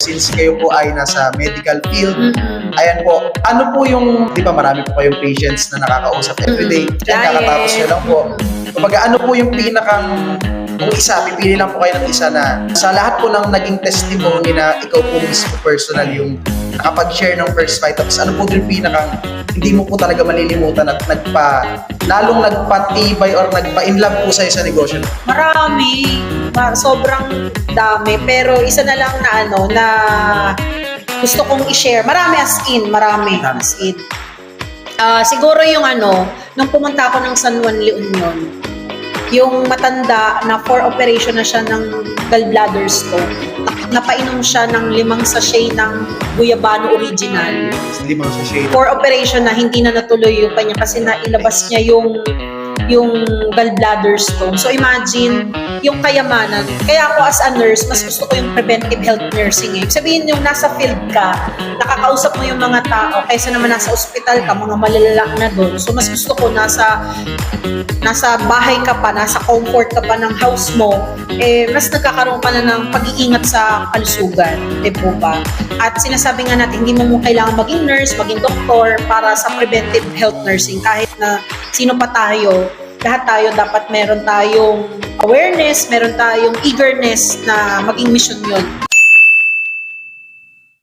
Since kayo po ay nasa medical field, ayan po, ano po yung, di ba marami po kayong patients na nakakausap everyday, yan kakatapos nyo lang po. Kumbaga, ano po yung pinakang, kung isa, pipili lang po kayo ng isa na sa lahat po ng naging testimony na ikaw po mismo personal yung nakapag-share ng First Vitamins, ano po yung pinakang hindi mo po talaga malilimutan at lalong nagpatibay or nagpa-inlove po sa'yo sa negosyo? Marami. Sobrang dami. Pero isa na lang na na gusto kong i-share. Marami as in. Siguro yung nung pumunta ako ng San Juan, La Union, yung matanda na 4 operation na siya ng gallbladder stone. Napainom siya ng 5 sachet ng Guyabano Original. 5 sachet. 4 operation na hindi na natuloy yung kanya kasi nailabas niya yung gallbladder stone. So imagine, yung kayamanan. Kaya ako as a nurse, mas gusto ko yung preventive health nursing. Sabihin yung nasa field ka, nakakausap mo yung mga tao, kaysa naman nasa ospital ka, mga malalala na doon. So mas gusto ko nasa bahay ka pa, nasa comfort ka pa ng house mo, mas nagkakaroon ka na ng pag-iingat sa kalusugan. Di po ba? At sinasabi nga natin, hindi mo kailangan maging nurse, maging doktor para sa preventive health nursing. Kahit na sino pa tayo, lahat tayo dapat meron tayong awareness, meron tayong eagerness na maging mission yun.